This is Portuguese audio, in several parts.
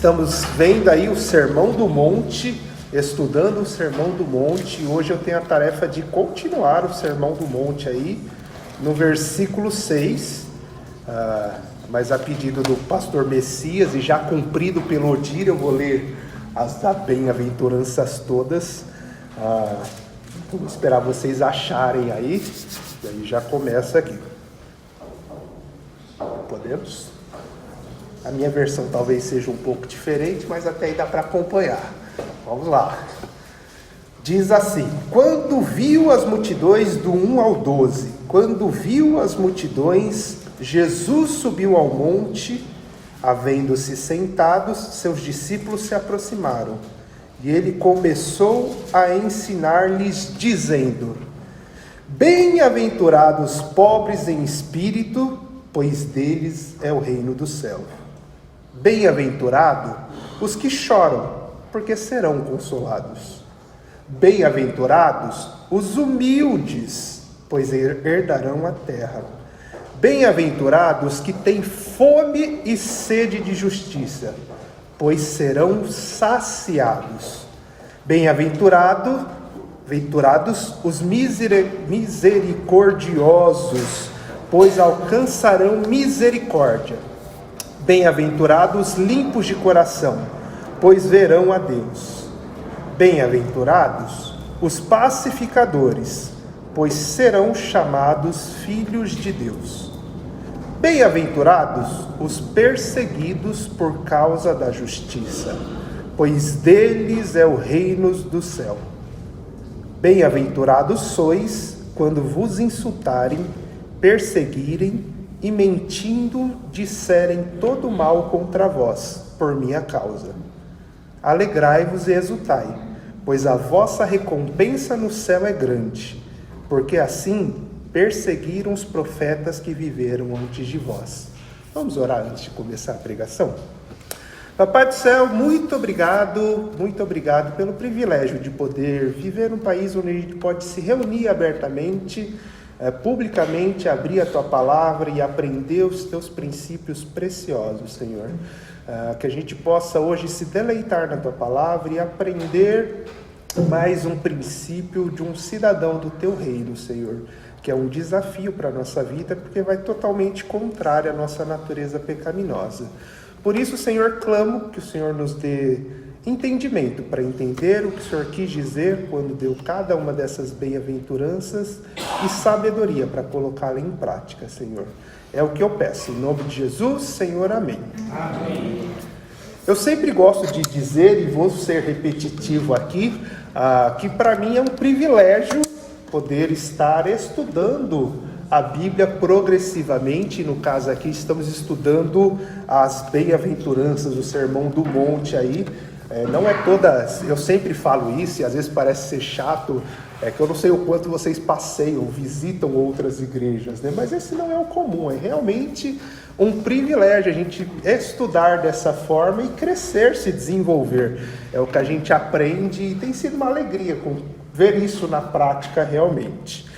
Estamos vendo aí o Sermão do Monte, estudando o Sermão do Monte, e hoje eu tenho a tarefa de continuar o Sermão do Monte aí, no versículo 6, mas a pedido do pastor Messias, e já cumprido pelo Odir, eu vou ler as bem-aventuranças todas. Vou esperar vocês acharem aí, e aí já começa aqui. Podemos? A minha versão talvez seja um pouco diferente, mas até aí dá para acompanhar. Vamos lá. Diz assim: quando viu as multidões, do 1 ao 12, quando viu as multidões, Jesus subiu ao monte, havendo-se sentados, seus discípulos se aproximaram, e ele começou a ensinar-lhes, dizendo: bem-aventurados pobres em espírito, pois deles é o reino do céu. Bem-aventurado os que choram, porque serão consolados. Bem-aventurados os humildes, pois herdarão a terra. Bem-aventurados que têm fome e sede de justiça, pois serão saciados. Bem-aventurados os misericordiosos, pois alcançarão misericórdia. Bem-aventurados limpos de coração, pois verão a Deus. Bem-aventurados os pacificadores, pois serão chamados filhos de Deus. Bem-aventurados os perseguidos por causa da justiça, pois deles é o reino do céu. Bem-aventurados sois quando vos insultarem, perseguirem e mentindo disserem todo mal contra vós, por minha causa. Alegrai-vos e exultai, pois a vossa recompensa no céu é grande, porque assim perseguiram os profetas que viveram antes de vós. Vamos orar antes de começar a pregação? Papai do céu, muito obrigado pelo privilégio de poder viver num país onde a gente pode se reunir abertamente, publicamente, abrir a Tua palavra e aprender os Teus princípios preciosos, Senhor. Que a gente possa hoje se deleitar na Tua palavra e aprender mais um princípio de um cidadão do Teu reino, Senhor, que é um desafio para a nossa vida, porque vai totalmente contrário à nossa natureza pecaminosa. Por isso, Senhor, clamo que o Senhor nos dê entendimento para entender o que o Senhor quis dizer quando deu cada uma dessas bem-aventuranças e sabedoria para colocá-la em prática, Senhor. É o que eu peço, em nome de Jesus, Senhor, amém. Amém. Eu sempre gosto de dizer, e vou ser repetitivo aqui, que para mim é um privilégio poder estar estudando a Bíblia progressivamente. No caso aqui, estamos estudando as bem-aventuranças, o Sermão do Monte aí. Não é todas, eu sempre falo isso e às vezes parece ser chato, que eu não sei o quanto vocês passeiam, visitam outras igrejas, né? Mas esse não é o comum, é realmente um privilégio a gente estudar dessa forma e crescer, se desenvolver. É o que a gente aprende e tem sido uma alegria ver isso na prática realmente.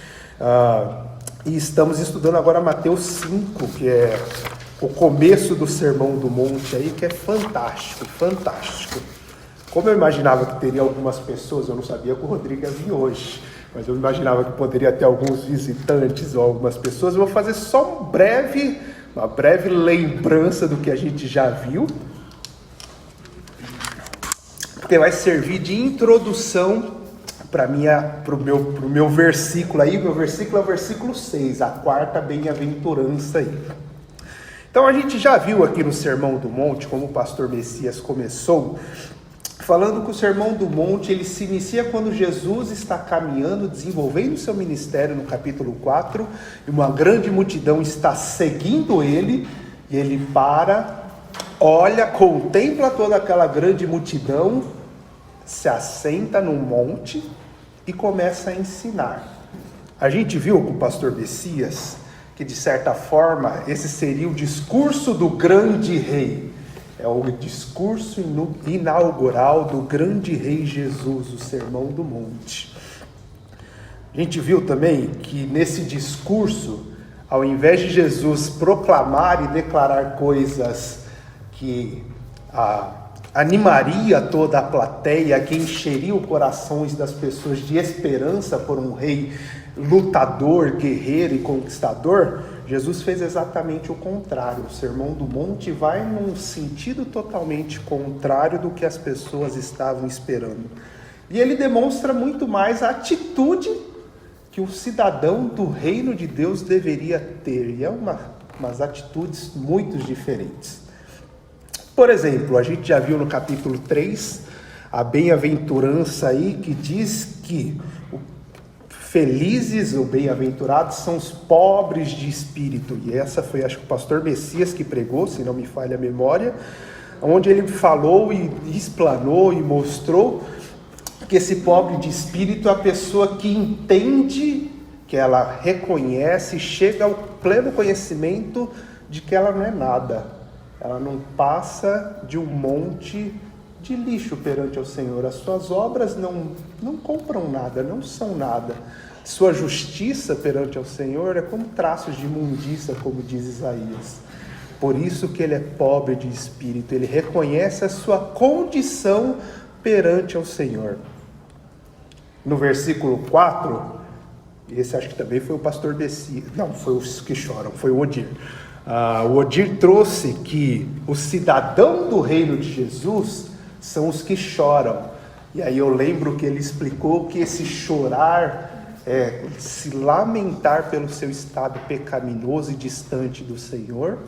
E estamos estudando agora Mateus 5, que é o começo do Sermão do Monte aí, que é fantástico. Como eu imaginava que teria algumas pessoas, eu não sabia que o Rodrigo ia vir hoje, mas eu imaginava que poderia ter alguns visitantes ou algumas pessoas. Eu vou fazer só uma breve lembrança do que a gente já viu, porque vai servir de introdução para o meu versículo aí. Meu versículo é o versículo 6, a quarta bem-aventurança aí. Então a gente já viu aqui no Sermão do Monte, como o pastor Messias começou, falando que o Sermão do Monte ele se inicia quando Jesus está caminhando, desenvolvendo o seu ministério no capítulo 4, e uma grande multidão está seguindo ele, e ele para, olha, contempla toda aquela grande multidão, se assenta num monte e começa a ensinar. A gente viu com o pastor Messias que, de certa forma, esse seria o discurso do grande rei. É o discurso inaugural do grande rei Jesus, o Sermão do Monte. A gente viu também que nesse discurso, ao invés de Jesus proclamar e declarar coisas que animaria toda a plateia, que encheria os corações das pessoas de esperança por um rei lutador, guerreiro e conquistador, Jesus fez exatamente o contrário. O Sermão do Monte vai num sentido totalmente contrário do que as pessoas estavam esperando. E ele demonstra muito mais a atitude que o cidadão do reino de Deus deveria ter. E é umas atitudes muito diferentes. Por exemplo, a gente já viu no capítulo 3 a bem-aventurança aí que diz que felizes ou bem-aventurados são os pobres de espírito. E essa foi, acho que o pastor Messias que pregou, se não me falha a memória, onde ele falou e explanou e mostrou que esse pobre de espírito é a pessoa que entende, que ela reconhece, chega ao pleno conhecimento de que ela não é nada. Ela não passa de um monte de lixo perante ao Senhor. As suas obras não compram nada, não são nada. Sua justiça perante ao Senhor é como traços de imundícia, como diz Isaías. Por isso que ele é pobre de espírito, ele reconhece a sua condição perante ao Senhor. No versículo 4, esse acho que também foi o pastor Bessi, não, foi os que choram, foi o Odir. O Odir trouxe que o cidadão do reino de Jesus são os que choram. E aí eu lembro que ele explicou que esse chorar é se lamentar pelo seu estado pecaminoso e distante do Senhor,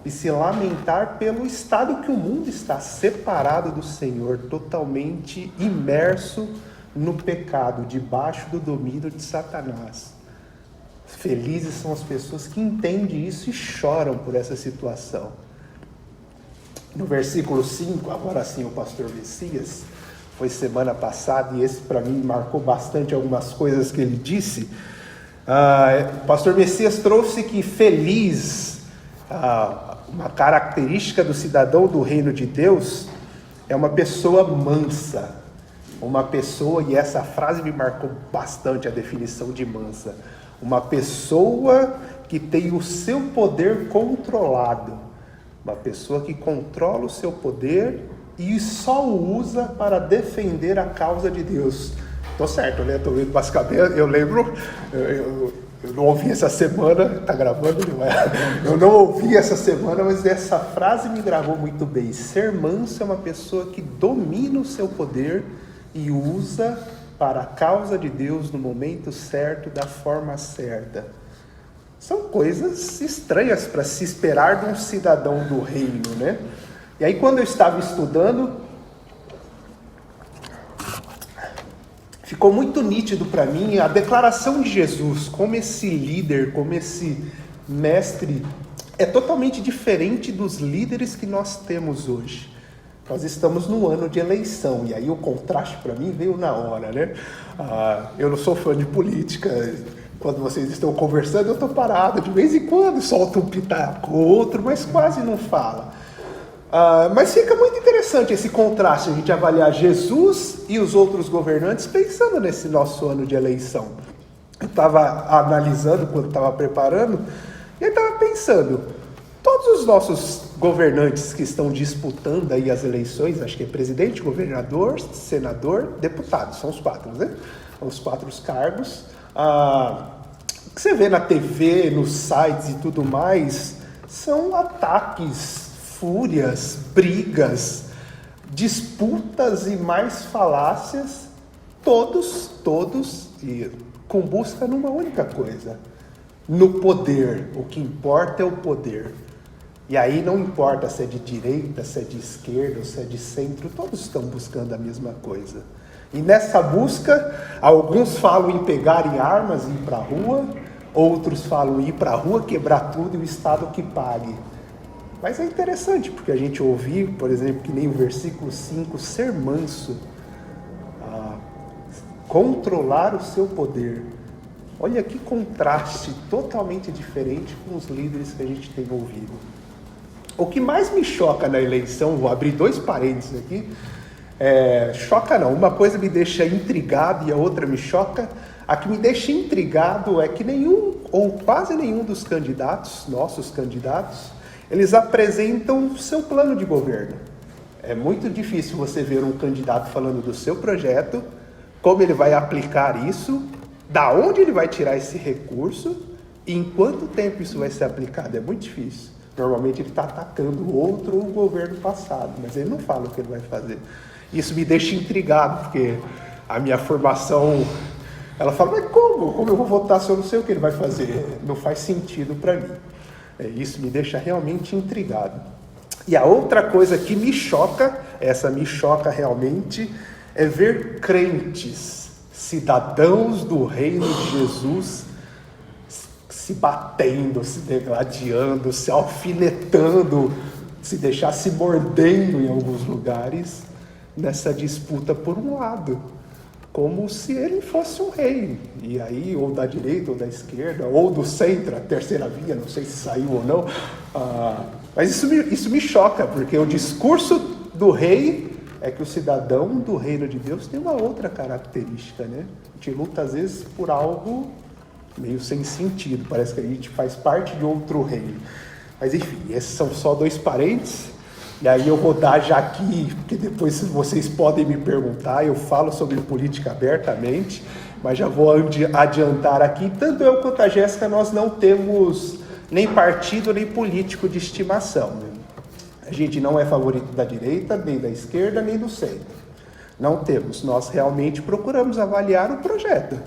e se lamentar pelo estado que o mundo está, separado do Senhor, totalmente imerso no pecado, debaixo do domínio de Satanás. Felizes são as pessoas que entendem isso e choram por essa situação. No versículo 5, agora sim o pastor Messias, foi semana passada e esse para mim marcou bastante algumas coisas que ele disse. O pastor Messias trouxe que feliz, uma característica do cidadão do reino de Deus, é uma pessoa mansa. Uma pessoa, e essa frase me marcou bastante a definição de mansa, uma pessoa que tem o seu poder controlado, uma pessoa que controla o seu poder e só o usa para defender a causa de Deus. Tô certo, né? Tô vendo basicamente, eu lembro, eu não ouvi essa semana, tá gravando? Não é? Eu não ouvi essa semana, mas essa frase me gravou muito bem. Ser manso é uma pessoa que domina o seu poder e usa para a causa de Deus no momento certo, da forma certa. São coisas estranhas para se esperar de um cidadão do reino, né? E aí quando eu estava estudando, ficou muito nítido para mim a declaração de Jesus, como esse líder, como esse mestre, é totalmente diferente dos líderes que nós temos hoje. Nós estamos no ano de eleição, e aí o contraste para mim veio na hora, né? Eu não sou fã de política, quando vocês estão conversando eu estou parado, de vez em quando solto um pitaco ou outro, mas quase não fala. Mas fica muito interessante esse contraste, a gente avaliar Jesus e os outros governantes pensando nesse nosso ano de eleição. Eu estava analisando quando estava preparando, e eu estava pensando, todos os nossos governantes que estão disputando aí as eleições, acho que é presidente, governador, senador, deputado, são os 4, né? São os 4 cargos. O que você vê na TV, nos sites e tudo mais, são ataques, fúrias, brigas, disputas e mais falácias, todos, e com busca numa única coisa, no poder. O que importa é o poder. E aí não importa se é de direita, se é de esquerda, ou se é de centro, todos estão buscando a mesma coisa. E nessa busca, alguns falam em pegar em armas e ir para a rua, outros falam em ir para a rua, quebrar tudo e o Estado que pague. Mas é interessante, porque a gente ouviu, por exemplo, que nem o versículo 5, ser manso, controlar o seu poder. Olha que contraste totalmente diferente com os líderes que a gente tem ouvido. O que mais me choca na eleição, vou abrir 2 parênteses aqui, choca não, uma coisa me deixa intrigado e a outra me choca. A que me deixa intrigado é que nenhum, ou quase nenhum dos candidatos, nossos candidatos, eles apresentam o seu plano de governo. É muito difícil você ver um candidato falando do seu projeto, como ele vai aplicar isso, da onde ele vai tirar esse recurso e em quanto tempo isso vai ser aplicado. É muito difícil. Normalmente ele está atacando outro ou o governo passado, mas ele não fala o que ele vai fazer. Isso me deixa intrigado, porque a minha formação, ela fala, mas como? Como eu vou votar se eu não sei o que ele vai fazer? Não faz sentido para mim. Isso me deixa realmente intrigado. E a outra coisa que me choca, essa me choca realmente, é ver crentes, cidadãos do reino de Jesus, se batendo, se degladiando, se alfinetando, se deixar se mordendo em alguns lugares, nessa disputa por um lado, como se ele fosse um rei, e aí ou da direita ou da esquerda, ou do centro, a terceira via, não sei se saiu ou não, mas isso me choca, porque o discurso do rei é que o cidadão do reino de Deus tem uma outra característica, né? A gente luta às vezes por algo meio sem sentido, parece que a gente faz parte de outro reino. Mas enfim, esses são só 2 parênteses, e aí eu vou dar já aqui, porque depois vocês podem me perguntar, eu falo sobre política abertamente, mas já vou adiantar aqui, tanto eu quanto a Jéssica, nós não temos nem partido nem político de estimação, né? A gente não é favorito da direita, nem da esquerda, nem do centro. Não temos. Nós realmente procuramos avaliar o projeto.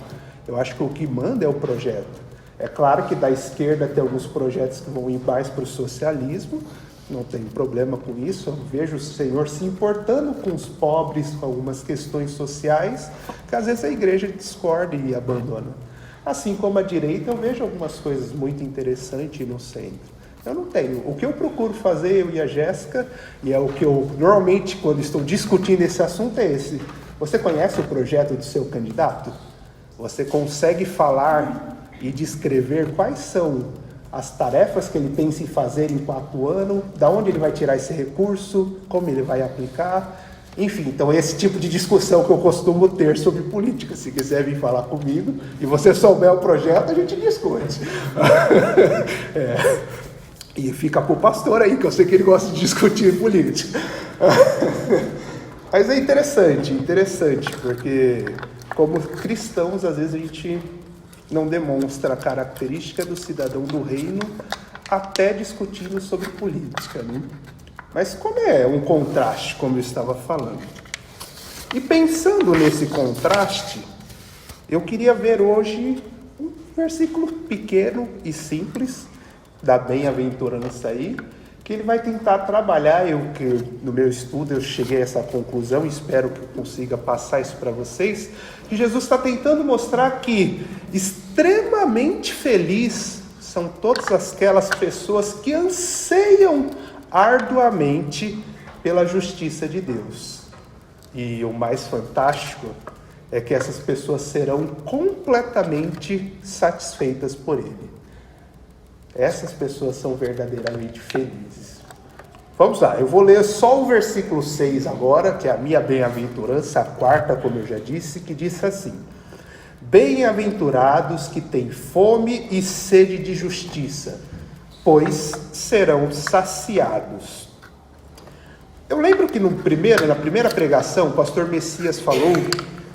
Eu acho que o que manda é o projeto. É claro que da esquerda tem alguns projetos que vão ir mais para o socialismo, não tem problema com isso. Eu vejo o Senhor se importando com os pobres, com algumas questões sociais, que às vezes a igreja discorda e abandona. Assim como a direita, eu vejo algumas coisas muito interessantes no centro. Eu não tenho. O que eu procuro fazer, eu e a Jéssica, e é o que eu normalmente, quando estou discutindo esse assunto, é esse. Você conhece o projeto do seu candidato? Você consegue falar e descrever quais são as tarefas que ele pensa em fazer em 4 anos, da onde ele vai tirar esse recurso, como ele vai aplicar? Enfim, então esse tipo de discussão que eu costumo ter sobre política. Se quiser vir falar comigo e você souber o projeto, a gente discute. E fica pro pastor aí, que eu sei que ele gosta de discutir política. Mas é interessante, porque como cristãos, às vezes a gente não demonstra a característica do cidadão do reino, até discutindo sobre política, né? Mas como é um contraste, como eu estava falando. E pensando nesse contraste, eu queria ver hoje um versículo pequeno e simples, da bem-aventurança aí, que ele vai tentar trabalhar, que no meu estudo eu cheguei a essa conclusão, espero que eu consiga passar isso para vocês, que Jesus está tentando mostrar que extremamente feliz são todas aquelas pessoas que anseiam arduamente pela justiça de Deus. E o mais fantástico é que essas pessoas serão completamente satisfeitas por Ele. Essas pessoas são verdadeiramente felizes. Vamos lá, eu vou ler só o versículo 6 agora, que é a minha bem-aventurança, a 4ª, como eu já disse, que diz assim: Bem-aventurados que têm fome e sede de justiça, pois serão saciados. Eu lembro que na primeira pregação, o pastor Messias falou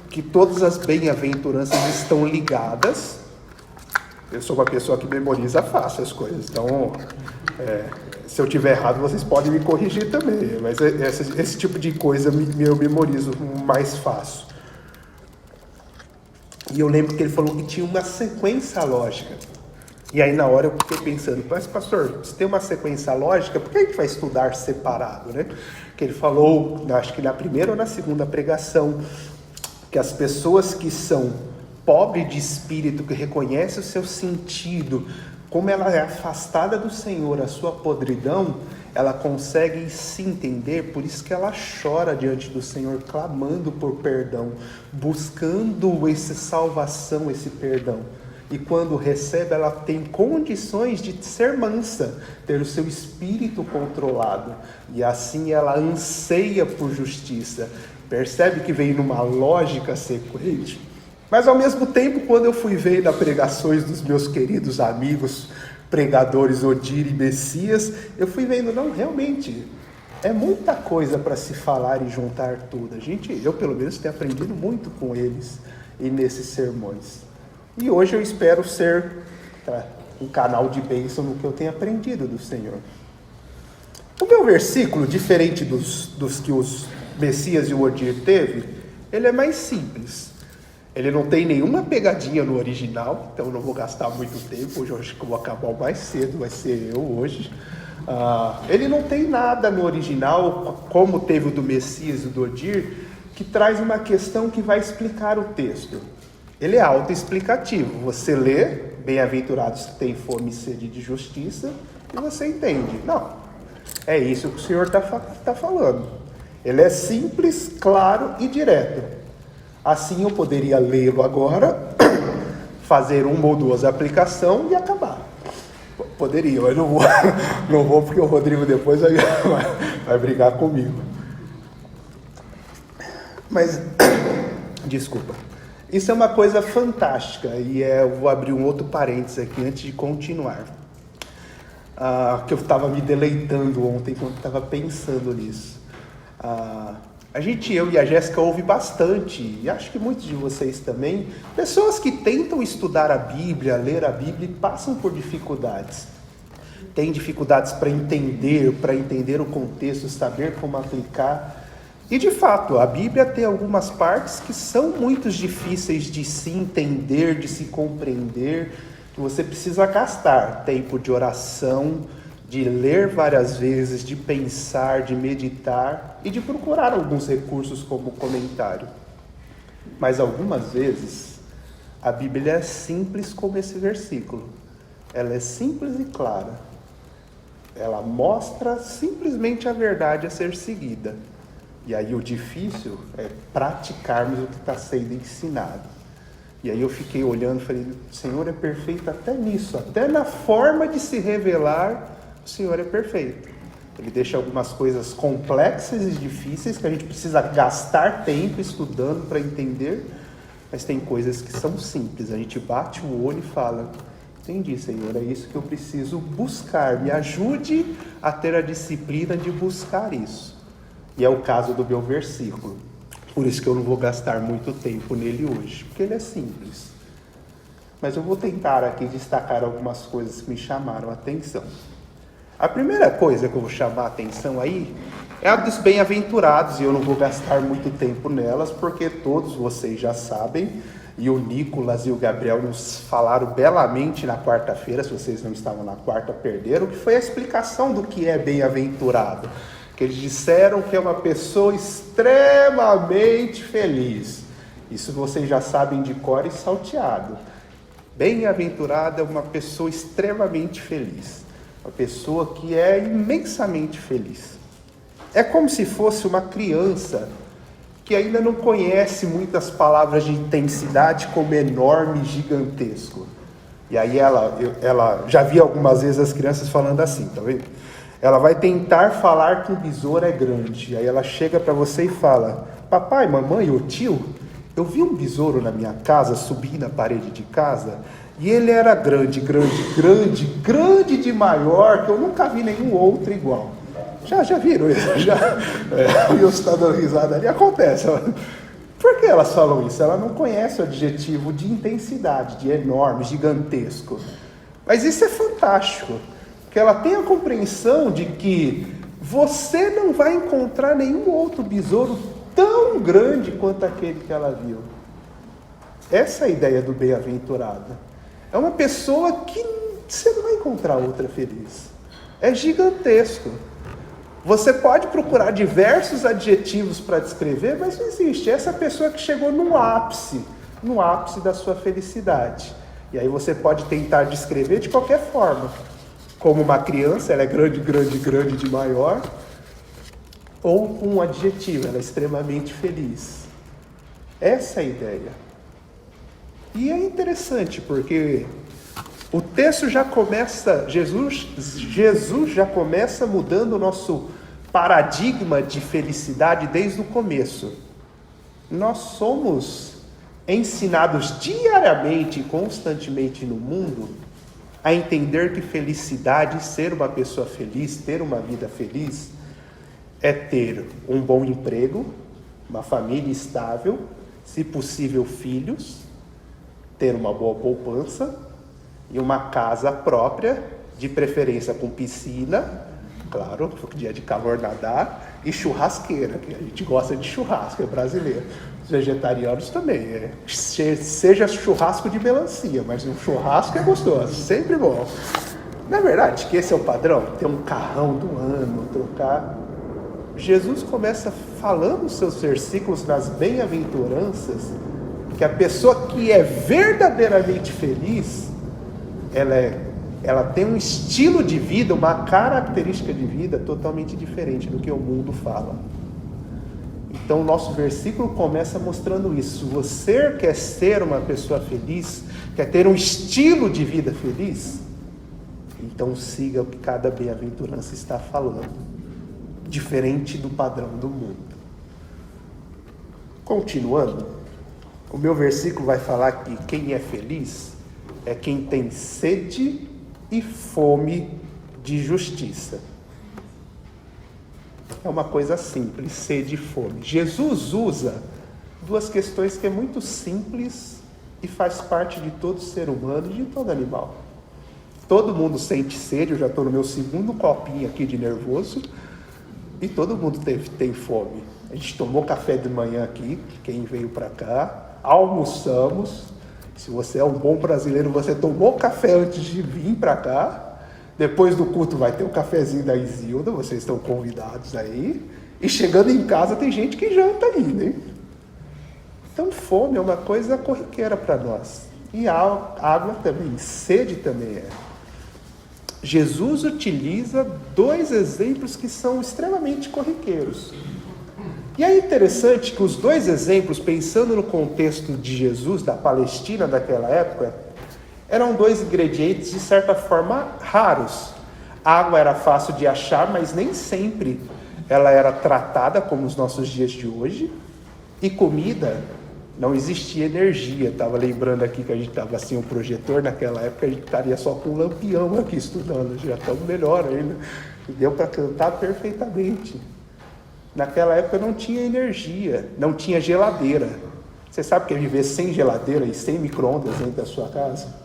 que todas as bem-aventuranças estão ligadas. Eu sou uma pessoa que memoriza fácil as coisas, então se eu tiver errado, vocês podem me corrigir também, mas esse tipo de coisa eu memorizo mais fácil. E eu lembro que ele falou que tinha uma sequência lógica. E aí na hora eu fiquei pensando, mas pastor, se tem uma sequência lógica, por que a gente vai estudar separado, né? Que ele falou, acho que na primeira ou na segunda pregação, que as pessoas que são pobres de espírito, que reconhecem o seu sentido, como ela é afastada do Senhor, a sua podridão, ela consegue se entender, por isso que ela chora diante do Senhor, clamando por perdão, buscando essa salvação, esse perdão. E quando recebe, ela tem condições de ser mansa, ter o seu espírito controlado. E assim ela anseia por justiça. Percebe que vem numa lógica sequente? Mas ao mesmo tempo, quando eu fui ver nas pregações dos meus queridos amigos, pregadores Odir e Messias, eu fui vendo, não, realmente, é muita coisa para se falar e juntar tudo. Eu pelo menos tenho aprendido muito com eles e nesses sermões. E hoje eu espero ser um canal de bênção no que eu tenho aprendido do Senhor. O meu versículo, diferente dos que os Messias e o Odir teve, ele é mais simples. Ele não tem nenhuma pegadinha no original, então eu não vou gastar muito tempo. Hoje eu acho que eu vou acabar o mais cedo, vai ser eu hoje. Ele não tem nada no original, como teve o do Messias e do Odir, que traz uma questão que vai explicar o texto. Ele é autoexplicativo. Você lê, bem-aventurados que têm fome e sede de justiça, e você entende. Não, é isso que o Senhor está falando. Ele é simples, claro e direto. Assim eu poderia lê-lo agora, fazer uma ou duas aplicações e acabar. Poderia, mas não vou, não vou porque o Rodrigo depois vai brigar comigo. Mas, desculpa, isso é uma coisa fantástica e eu vou abrir um outro parênteses aqui antes de continuar. Que eu estava me deleitando ontem quando estava pensando nisso. Eu e a Jéssica ouve bastante, e acho que muitos de vocês também, pessoas que tentam estudar a Bíblia, ler a Bíblia e passam por dificuldades. Têm dificuldades para entender o contexto, saber como aplicar. E de fato, a Bíblia tem algumas partes que são muito difíceis de se entender, de se compreender, que você precisa gastar tempo de oração, de ler várias vezes, de pensar, de meditar e de procurar alguns recursos como comentário. Mas algumas vezes a Bíblia é simples como esse versículo. Ela é simples e clara. Ela mostra simplesmente a verdade a ser seguida. E aí o difícil é praticarmos o que está sendo ensinado. E aí eu fiquei olhando e falei, o Senhor é perfeito até nisso, até na forma de se revelar. O Senhor é perfeito. Ele deixa algumas coisas complexas e difíceis que a gente precisa gastar tempo estudando para entender, mas tem coisas que são simples. A gente bate o olho e fala, entendi, Senhor, é isso que eu preciso buscar. Me ajude a ter a disciplina de buscar isso. E é o caso do meu versículo. Por isso que eu não vou gastar muito tempo nele hoje, porque ele é simples. Mas eu vou tentar aqui destacar algumas coisas que me chamaram a atenção. A primeira coisa que eu vou chamar a atenção aí é a dos bem-aventurados, e eu não vou gastar muito tempo nelas, porque todos vocês já sabem, e o Nicolas e o Gabriel nos falaram belamente na quarta-feira, se vocês não estavam na quarta, perderam, que foi a explicação do que é bem-aventurado, que eles disseram que é uma pessoa extremamente feliz. Isso vocês já sabem de cor e salteado. Bem-aventurado é uma pessoa extremamente feliz. Uma pessoa que é imensamente feliz. É como se fosse uma criança que ainda não conhece muitas palavras de intensidade como enorme e gigantesco. E aí ela já vi algumas vezes as crianças falando assim, tá vendo? Ela vai tentar falar que um besouro é grande. Aí ela chega para você e fala, papai, mamãe ou tio, eu vi um besouro na minha casa, subir na parede de casa, e ele era grande de maior, que eu nunca vi nenhum outro igual. Já viram isso? E eu estou dando risada ali. Acontece. Por que elas falam isso? Ela não conhece o adjetivo de intensidade, de enorme, gigantesco. Mas isso é fantástico. Porque ela tem a compreensão de que você não vai encontrar nenhum outro besouro tão grande quanto aquele que ela viu. Essa é a ideia do bem-aventurado. É uma pessoa que você não vai encontrar outra feliz. É gigantesco. Você pode procurar diversos adjetivos para descrever, mas não existe. Essa pessoa que chegou no ápice da sua felicidade. E aí você pode tentar descrever de qualquer forma. Como uma criança, ela é grande de maior. Ou um adjetivo, ela é extremamente feliz. Essa é a ideia. E é interessante porque o texto já começa, Jesus já começa mudando o nosso paradigma de felicidade desde o começo. Nós somos ensinados diariamente e constantemente no mundo a entender que felicidade, ser uma pessoa feliz, ter uma vida feliz, é ter um bom emprego, uma família estável, se possível filhos, ter uma boa poupança e uma casa própria, de preferência com piscina, claro, dia de calor nadar, e churrasqueira, que a gente gosta de churrasco, é brasileiro. Os vegetarianos também, seja churrasco de melancia, mas um churrasco é gostoso, sempre bom. Na verdade, que esse é o padrão, ter um carrão do ano, trocar. Jesus começa falando os seus versículos nas bem-aventuranças, que a pessoa que é verdadeiramente feliz, ela tem um estilo de vida, uma característica de vida totalmente diferente do que o mundo fala. Então o nosso versículo começa mostrando isso. Se você quer ser uma pessoa feliz, quer ter um estilo de vida feliz, então siga o que cada bem-aventurança está falando, diferente do padrão do mundo. Continuando, o meu versículo vai falar que quem é feliz é quem tem sede e fome de justiça. É uma coisa simples, sede e fome. Jesus usa duas questões que é muito simples e faz parte de todo ser humano e de todo animal. Todo mundo sente sede, eu já estou no meu segundo copinho aqui de nervoso, e todo mundo tem fome. A gente tomou café de manhã aqui, quem veio para cá, almoçamos. Se você é um bom brasileiro, você tomou café antes de vir para cá. Depois do culto vai ter um cafezinho da Isilda, vocês estão convidados aí. E chegando em casa tem gente que janta ainda, hein? Então fome é uma coisa corriqueira para nós. E água também, sede também é. Jesus utiliza dois exemplos que são extremamente corriqueiros. E é interessante que os dois exemplos, pensando no contexto de Jesus, da Palestina daquela época, eram dois ingredientes de certa forma raros. A água era fácil de achar, mas nem sempre ela era tratada como os nossos dias de hoje. E comida, não existia energia. Estava lembrando aqui que a gente estava sem um projetor, naquela época a gente estaria só com um lampião aqui estudando, já estamos melhor ainda. E deu para cantar perfeitamente. Naquela época não tinha energia, não tinha geladeira. Você sabe o que é viver sem geladeira e sem micro-ondas dentro da sua casa?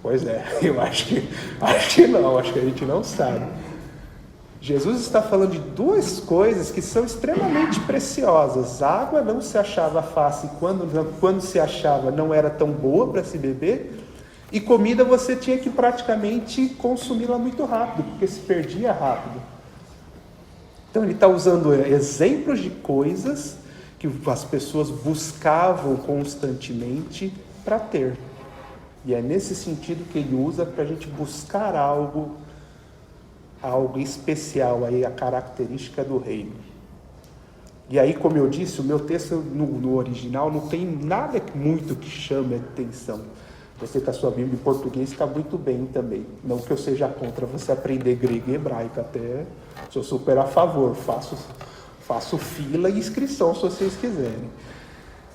Pois é, eu acho que não, acho que a gente não sabe. Jesus está falando de duas coisas que são extremamente preciosas. A água não se achava fácil, quando se achava não era tão boa para se beber. E comida você tinha que praticamente consumi-la muito rápido, porque se perdia rápido. Então ele está usando exemplos de coisas que as pessoas buscavam constantemente para ter. E é nesse sentido que ele usa para a gente buscar algo especial, aí, a característica do reino. E aí, como eu disse, o meu texto no original não tem nada muito que chame a atenção. Você com a sua Bíblia em português está muito bem também. Não que eu seja contra você aprender grego e hebraico, até sou super a favor, faço fila e inscrição se vocês quiserem.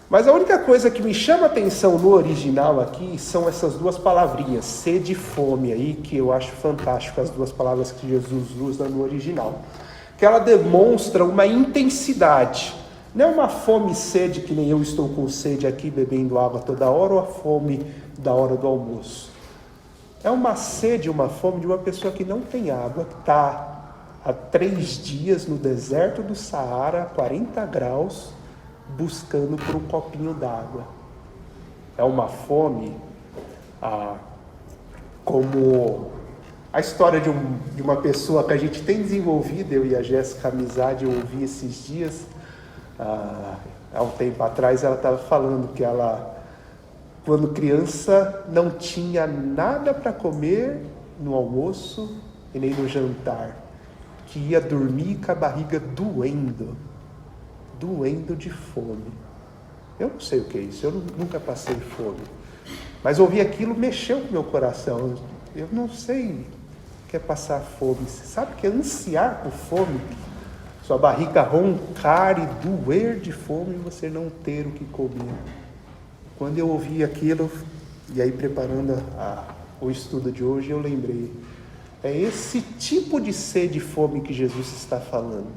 Mas a única coisa que me chama a atenção no original aqui são essas duas palavrinhas, sede e fome, aí, que eu acho fantástico, as duas palavras que Jesus usa no original. Que ela demonstra uma intensidade. Não é uma fome e sede que nem eu estou com sede aqui bebendo água toda hora, ou a fome da hora do almoço. É uma sede, uma fome de uma pessoa que não tem água, que está há 3 dias no deserto do Saara, a 40 graus, buscando por um copinho d'água. É uma fome, como a história de uma pessoa que a gente tem desenvolvido, eu e a Jéssica, amizade, eu ouvi esses dias, há um tempo atrás, ela estava falando que ela, quando criança, não tinha nada para comer no almoço e nem no jantar, que ia dormir com a barriga doendo de fome. Eu não sei o que é isso, eu nunca passei fome, mas ouvir aquilo mexeu com o meu coração. Eu não sei o que é passar fome. Você sabe o que é ansiar por fome? Sua barriga roncar e doer de fome e você não ter o que comer. Quando eu ouvi aquilo, e aí preparando o estudo de hoje, eu lembrei É esse tipo de sede e fome que Jesus está falando.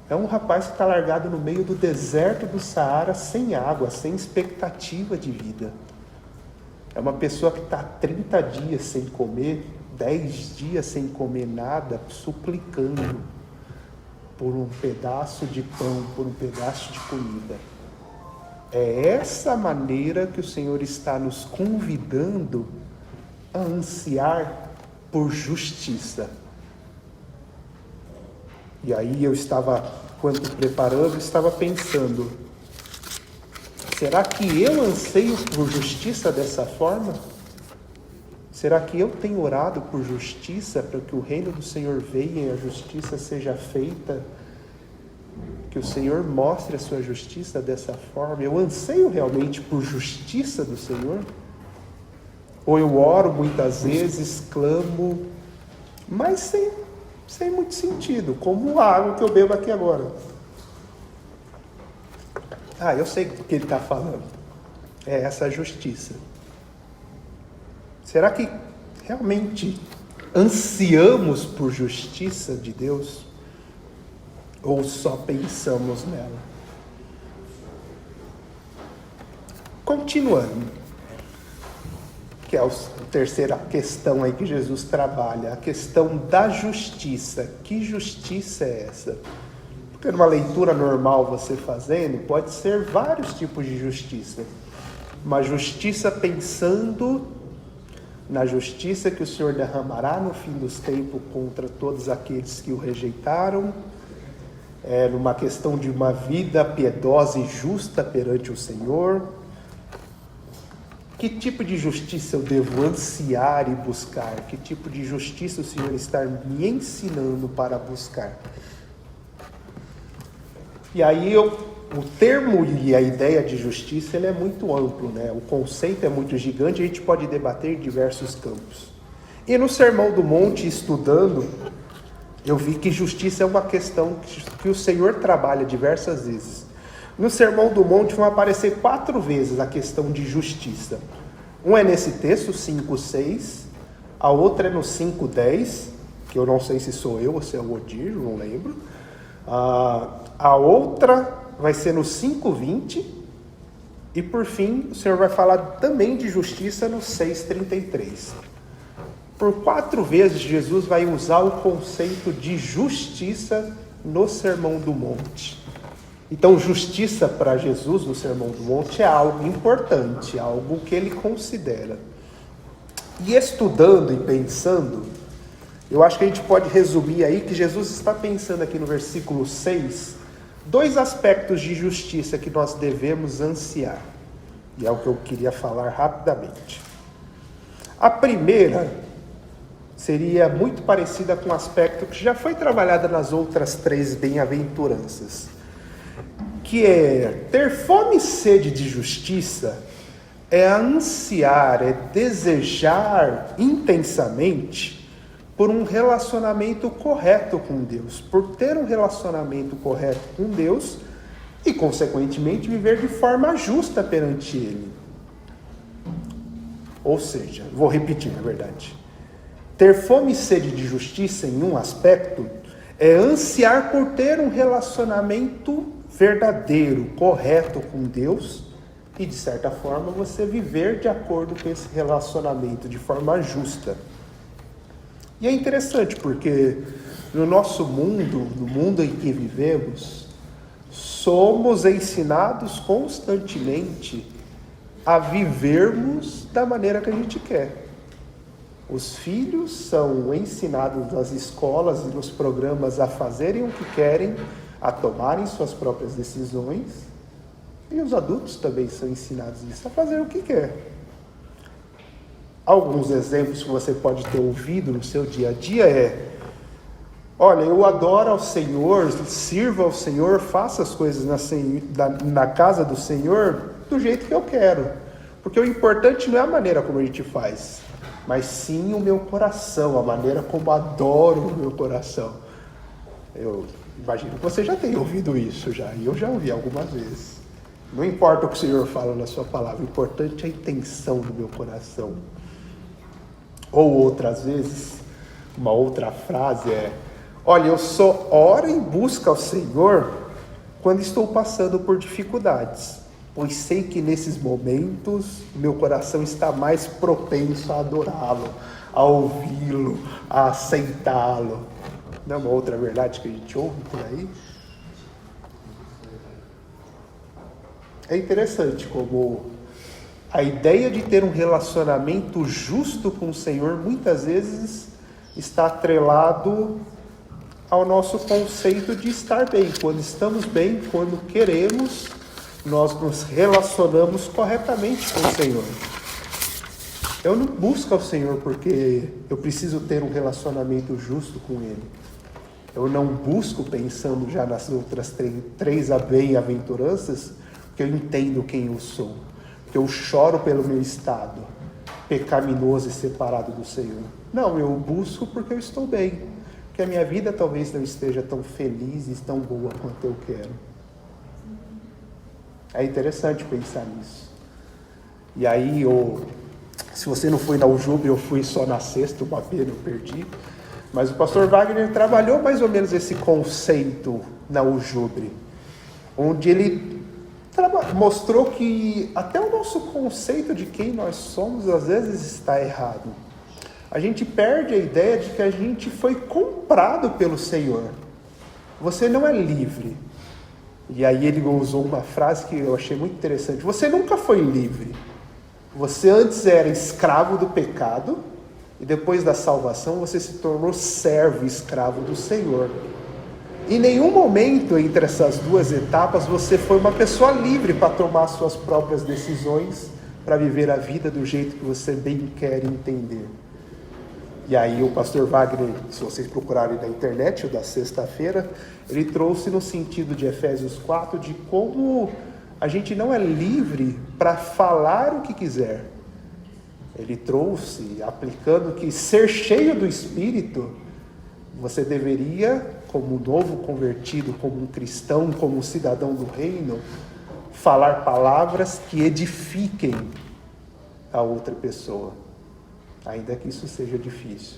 É um rapaz que está largado no meio do deserto do Saara, sem água, sem expectativa de vida. É uma pessoa que está 30 dias sem comer, 10 dias sem comer nada, suplicando por um pedaço de pão, por um pedaço de comida. É essa maneira que o Senhor está nos convidando a ansiar por justiça. E aí eu estava, quando preparando, estava pensando, será que eu anseio por justiça dessa forma? Será que eu tenho orado por justiça para que o reino do Senhor venha e a justiça seja feita? Que o Senhor mostre a sua justiça dessa forma? Eu anseio realmente por justiça do Senhor? Ou eu oro muitas vezes, clamo, mas sem muito sentido, como a água que eu bebo aqui agora. Eu sei do que ele está falando. É essa justiça. Será que realmente ansiamos por justiça de Deus? Ou só pensamos nela? Continuando, que é a terceira questão aí que Jesus trabalha, a questão da justiça. Que justiça é essa? Porque numa leitura normal você fazendo, pode ser vários tipos de justiça. Uma justiça pensando na justiça que o Senhor derramará no fim dos tempos contra todos aqueles que o rejeitaram, numa questão de uma vida piedosa e justa perante o Senhor. Que tipo de justiça eu devo ansiar e buscar? Que tipo de justiça o Senhor está me ensinando para buscar? E aí o termo e a ideia de justiça ele é muito amplo, né? O conceito é muito gigante, a gente pode debater em diversos campos. E no Sermão do Monte, estudando, eu vi que justiça é uma questão que o Senhor trabalha diversas vezes. No Sermão do Monte vão aparecer 4 vezes a questão de justiça. Um é nesse texto, 5:6, a outra é no 5:10, que eu não sei se sou eu ou se é o Odir, não lembro. A outra vai ser no 5:20 e por fim o Senhor vai falar também de justiça no 6:33. Por 4 vezes Jesus vai usar o conceito de justiça no Sermão do Monte. Então, justiça para Jesus no Sermão do Monte é algo importante, algo que ele considera. E estudando e pensando, eu acho que a gente pode resumir aí que Jesus está pensando aqui no versículo 6, 2 aspectos de justiça que nós devemos ansiar. E é o que eu queria falar rapidamente. A primeira seria muito parecida com um aspecto que já foi trabalhado nas outras 3 bem-aventuranças, que é ter fome e sede de justiça, é ansiar, é desejar intensamente por um relacionamento correto com Deus, por ter um relacionamento correto com Deus e, consequentemente, viver de forma justa perante Ele. Ou seja, vou repetir, na verdade. Ter fome e sede de justiça em um aspecto é ansiar por ter um relacionamento verdadeiro, correto com Deus e, de certa forma, você viver de acordo com esse relacionamento, de forma justa. E é interessante porque no nosso mundo, no mundo em que vivemos, somos ensinados constantemente a vivermos da maneira que a gente quer. Os filhos são ensinados nas escolas e nos programas a fazerem o que querem, a tomarem suas próprias decisões, e os adultos também são ensinados a fazer o que quer. Alguns exemplos que você pode ter ouvido no seu dia a dia olha, eu adoro ao Senhor, sirva ao Senhor, faça as coisas na casa do Senhor do jeito que eu quero, porque o importante não é a maneira como a gente faz, mas sim o meu coração, a maneira como adoro o meu coração. Eu imagino que você já tenha ouvido isso já, e eu já ouvi algumas vezes. Não importa o que o Senhor fala na sua palavra, o importante é a intenção do meu coração. Ou outras vezes, uma outra frase é: olha, eu só oro em busca ao Senhor quando estou passando por dificuldades, pois sei que nesses momentos meu coração está mais propenso a adorá-lo, a ouvi-lo, a aceitá-lo. Não é uma outra verdade que a gente ouve por aí? É interessante como a ideia de ter um relacionamento justo com o Senhor muitas vezes está atrelado ao nosso conceito de estar bem. Quando estamos bem, quando queremos, nós nos relacionamos corretamente com o Senhor. Eu não busco ao Senhor porque eu preciso ter um relacionamento justo com Ele. Eu não busco pensando já nas outras três bem-aventuranças, porque eu entendo quem eu sou. Que eu choro pelo meu estado pecaminoso e separado do Senhor. Não, eu busco porque eu estou bem. Porque a minha vida talvez não esteja tão feliz e tão boa quanto eu quero. É interessante pensar nisso. E aí, se você não foi na Ujube, eu fui só na sexta, uma pena, eu perdi. Mas o pastor Wagner trabalhou mais ou menos esse conceito na Ujube, onde ele mostrou que até o nosso conceito de quem nós somos às vezes está errado. A gente perde a ideia de que a gente foi comprado pelo Senhor. Você não é livre. E aí ele usou uma frase que eu achei muito interessante. Você nunca foi livre. Você antes era escravo do pecado e depois da salvação você se tornou servo e escravo do Senhor. Em nenhum momento entre essas duas etapas você foi uma pessoa livre para tomar suas próprias decisões, para viver a vida do jeito que você bem quer entender. E aí o pastor Wagner, se vocês procurarem na internet, o da sexta-feira, ele trouxe no sentido de Efésios 4, de como a gente não é livre para falar o que quiser. Ele trouxe, aplicando que ser cheio do Espírito, você deveria, como novo convertido, como um cristão, como um cidadão do reino, falar palavras que edifiquem a outra pessoa, ainda que isso seja difícil.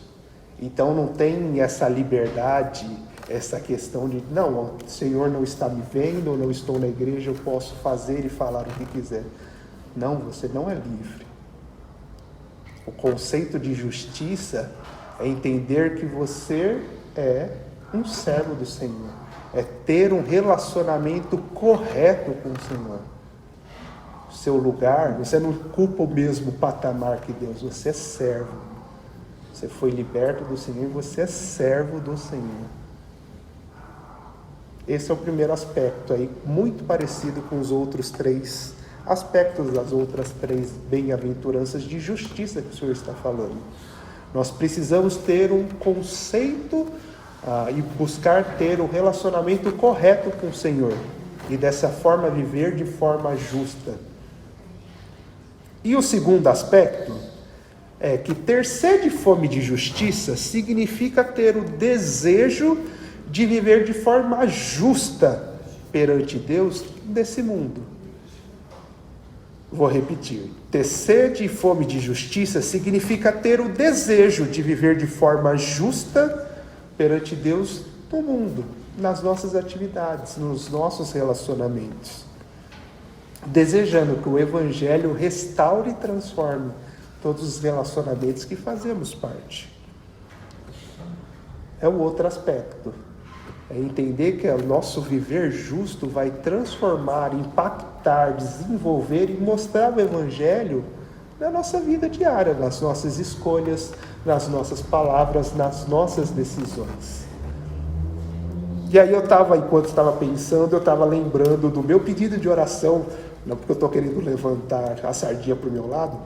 Então não tem essa liberdade, essa questão de, não, o Senhor não está me vendo, eu não estou na igreja, eu posso fazer e falar o que quiser. Não, você não é livre. O conceito de justiça é entender que você é um servo do Senhor. É ter um relacionamento correto com o Senhor. O seu lugar, você não ocupa o mesmo patamar que Deus, você é servo. Você foi liberto do Senhor e você é servo do Senhor. Esse é o primeiro aspecto aí, muito parecido com os outros três aspectos das outras três bem-aventuranças de justiça que o Senhor está falando. Nós precisamos ter um conceito e buscar ter um relacionamento correto com o Senhor. E dessa forma viver de forma justa. E o segundo aspecto é que ter sede e fome de justiça significa ter o desejo de viver de forma justa perante Deus nesse mundo. Vou repetir. Ter sede e fome de justiça significa ter o desejo de viver de forma justa perante Deus no mundo, nas nossas atividades, nos nossos relacionamentos. Desejando que o Evangelho restaure e transforme todos os relacionamentos que fazemos parte. É o outro aspecto. É entender que o nosso viver justo vai transformar, impactar, desenvolver e mostrar o Evangelho na nossa vida diária, nas nossas escolhas, nas nossas palavras, nas nossas decisões. E aí enquanto estava pensando, eu estava lembrando do meu pedido de oração, não porque eu estou querendo levantar a sardinha para o meu lado,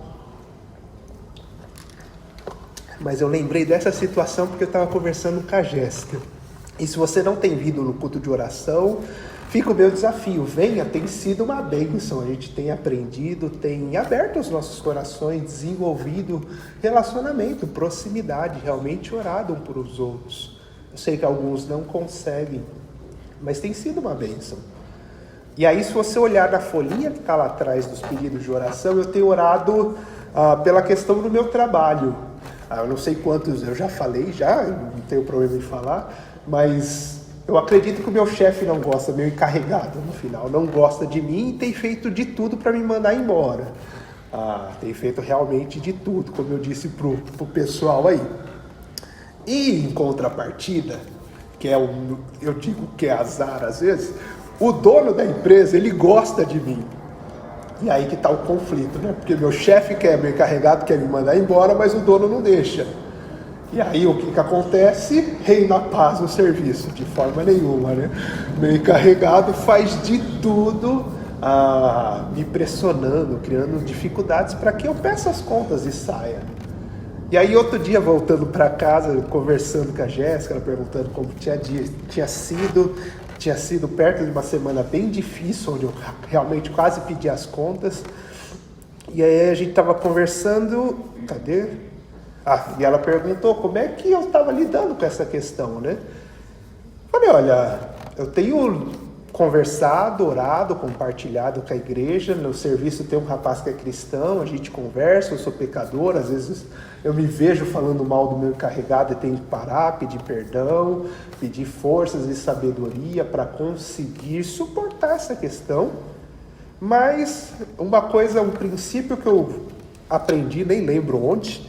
mas eu lembrei dessa situação porque eu estava conversando com a Jéssica. E se você não tem vindo no culto de oração, fica o meu desafio. Venha, tem sido uma bênção. A gente tem aprendido, tem aberto os nossos corações, desenvolvido relacionamento, proximidade, realmente orado um por os outros. Eu sei que alguns não conseguem, mas tem sido uma bênção. E aí, se você olhar na folhinha que está lá atrás dos pedidos de oração, eu tenho orado pela questão do meu trabalho. Eu não sei quantos eu já falei, não tenho problema em falar, mas eu acredito que o meu chefe não gosta, meu encarregado no final, não gosta de mim e tem feito de tudo para me mandar embora. Tem feito realmente de tudo, como eu disse pro pessoal aí. E em contrapartida, que eu digo que é azar às vezes, o dono da empresa, ele gosta de mim. E aí que está o conflito, né? Porque meu chefe meu encarregado quer me mandar embora, mas o dono não deixa. E aí o que acontece? Reina a paz no serviço, de forma nenhuma, né? Meu encarregado faz de tudo, me pressionando, criando dificuldades para que eu peça as contas e saia. E aí outro dia, voltando para casa, conversando com a Jéssica, ela perguntando como tinha sido perto de uma semana bem difícil, onde eu realmente quase pedi as contas. E aí a gente estava conversando, e ela perguntou como é que eu estava lidando com essa questão, né? Falei, olha, eu tenho conversado, orado, compartilhado com a igreja. No serviço tem um rapaz que é cristão, a gente conversa, eu sou pecador, às vezes eu me vejo falando mal do meu encarregado e tenho que parar, pedir perdão, pedir forças e sabedoria para conseguir suportar essa questão. Mas um princípio que eu aprendi, nem lembro onde,